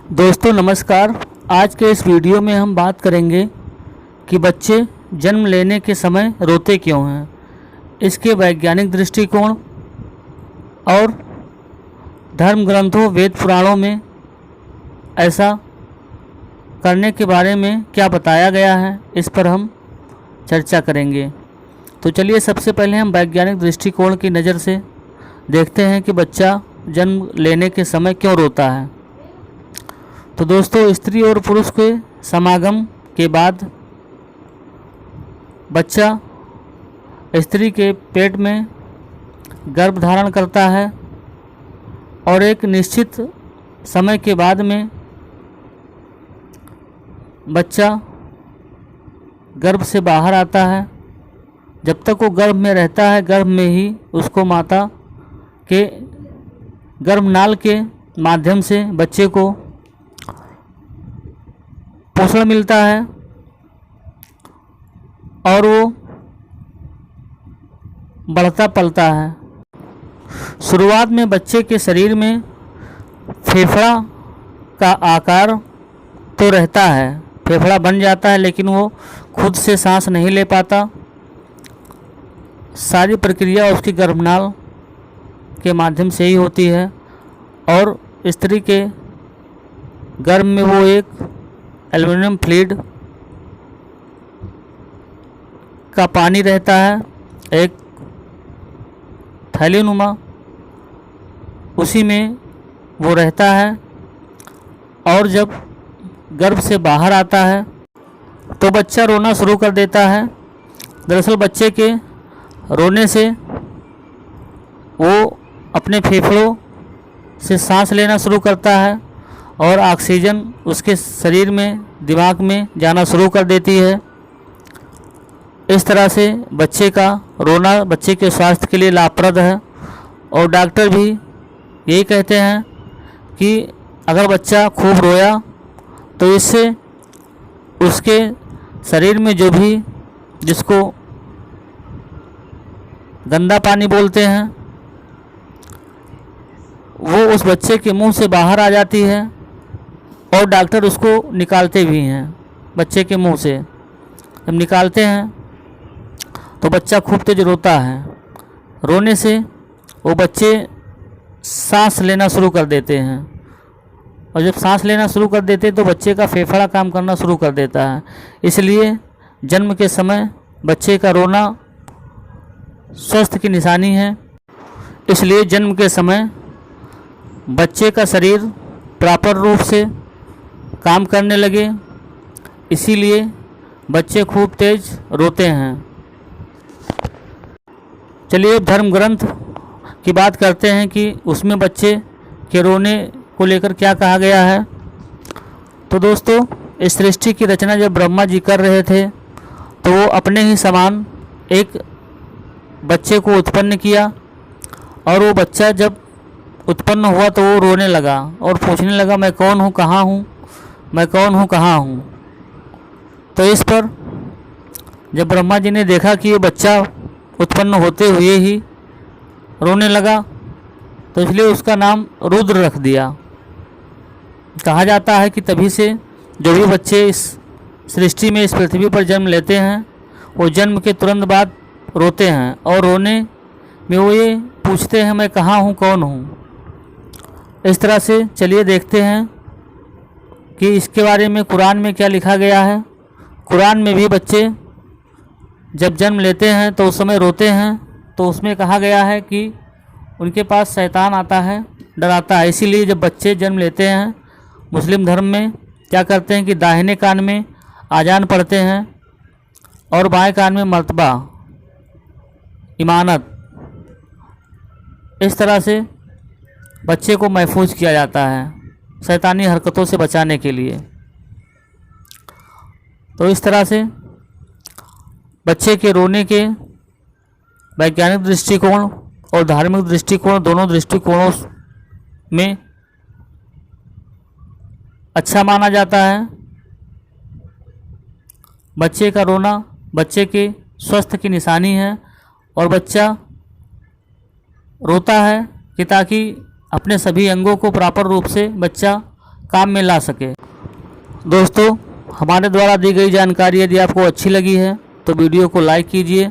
दोस्तों नमस्कार। आज के इस वीडियो में हम बात करेंगे कि बच्चे जन्म लेने के समय रोते क्यों हैं, इसके वैज्ञानिक दृष्टिकोण और धर्म ग्रंथों वेद पुराणों में ऐसा करने के बारे में क्या बताया गया है, इस पर हम चर्चा करेंगे। तो चलिए सबसे पहले हम वैज्ञानिक दृष्टिकोण की नज़र से देखते हैं कि बच्चा जन्म लेने के समय क्यों रोता है। तो दोस्तों, स्त्री और पुरुष के समागम के बाद बच्चा स्त्री के पेट में गर्भ धारण करता है और एक निश्चित समय के बाद में बच्चा गर्भ से बाहर आता है। जब तक वो गर्भ में रहता है, गर्भ में ही उसको माता के गर्भनाल के माध्यम से बच्चे को पोषण मिलता है और वो बढ़ता पलता है। शुरुआत में बच्चे के शरीर में फेफड़ा का आकार तो रहता है, फेफड़ा बन जाता है, लेकिन वो खुद से सांस नहीं ले पाता। सारी प्रक्रिया उसकी गर्भनाल के माध्यम से ही होती है और स्त्री के गर्भ में वो एक एल्युमिनियम फ्लूइड का पानी रहता है, एक थैलीनुमा, उसी में वो रहता है। और जब गर्भ से बाहर आता है तो बच्चा रोना शुरू कर देता है। दरअसल बच्चे के रोने से वो अपने फेफड़ों से सांस लेना शुरू करता है और ऑक्सीजन उसके शरीर में, दिमाग में जाना शुरू कर देती है। इस तरह से बच्चे का रोना बच्चे के स्वास्थ्य के लिए लाभप्रद है और डॉक्टर भी यही कहते हैं कि अगर बच्चा खूब रोया तो इससे उसके शरीर में जो भी, जिसको गंदा पानी बोलते हैं, वो उस बच्चे के मुंह से बाहर आ जाती है और डॉक्टर उसको निकालते भी हैं बच्चे के मुंह से। जब निकालते हैं तो बच्चा खूब तेज रोता है। रोने से वो बच्चे सांस लेना शुरू कर देते हैं और जब सांस लेना शुरू कर देते हैं तो बच्चे का फेफड़ा काम करना शुरू कर देता है। इसलिए जन्म के समय बच्चे का रोना स्वास्थ्य की निशानी है। इसलिए जन्म के समय बच्चे का शरीर प्रॉपर रूप से काम करने लगे, इसीलिए बच्चे खूब तेज रोते हैं। चलिए धर्म ग्रंथ की बात करते हैं कि उसमें बच्चे के रोने को लेकर क्या कहा गया है। तो दोस्तों, इस सृष्टि की रचना जब ब्रह्मा जी कर रहे थे तो वो अपने ही समान एक बच्चे को उत्पन्न किया और वो बच्चा जब उत्पन्न हुआ तो वो रोने लगा और पूछने लगा, मैं कौन हूँ, कहाँ हूँ, मैं कौन हूँ, कहाँ हूँ। तो इस पर जब ब्रह्मा जी ने देखा कि ये बच्चा उत्पन्न होते हुए ही रोने लगा तो इसलिए उसका नाम रुद्र रख दिया। कहा जाता है कि तभी से जो भी बच्चे इस सृष्टि में, इस पृथ्वी पर जन्म लेते हैं, वो जन्म के तुरंत बाद रोते हैं और रोने में वो ये पूछते हैं, मैं कहाँ हूँ, कौन हूँ। इस तरह से चलिए देखते हैं कि इसके बारे में कुरान में क्या लिखा गया है। कुरान में भी बच्चे जब जन्म लेते हैं तो उस समय रोते हैं, तो उसमें कहा गया है कि उनके पास शैतान आता है, डराता है। इसीलिए जब बच्चे जन्म लेते हैं मुस्लिम धर्म में क्या करते हैं कि दाहिने कान में आजान पढ़ते हैं और बाएं कान में मर्तबा, इमानत। इस तरह से बच्चे को महफूज किया जाता है शैतानी हरकतों से बचाने के लिए। तो इस तरह से बच्चे के रोने के वैज्ञानिक दृष्टिकोण और धार्मिक दृष्टिकोण, दोनों दृष्टिकोणों में अच्छा माना जाता है। बच्चे का रोना बच्चे के स्वास्थ्य की निशानी है और बच्चा रोता है कि ताकि अपने सभी अंगों को प्रॉपर रूप से बच्चा काम में ला सके। दोस्तों, हमारे द्वारा दी गई जानकारी यदि आपको अच्छी लगी है तो वीडियो को लाइक कीजिए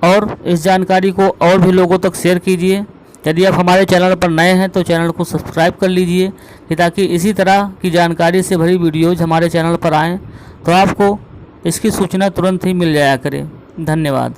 और इस जानकारी को और भी लोगों तक शेयर कीजिए। यदि आप हमारे चैनल पर नए हैं तो चैनल को सब्सक्राइब कर लीजिए कि ताकि इसी तरह की जानकारी से भरी वीडियोज़ हमारे चैनल पर आएँ तो आपको इसकी सूचना तुरंत ही मिल जाया करे। धन्यवाद।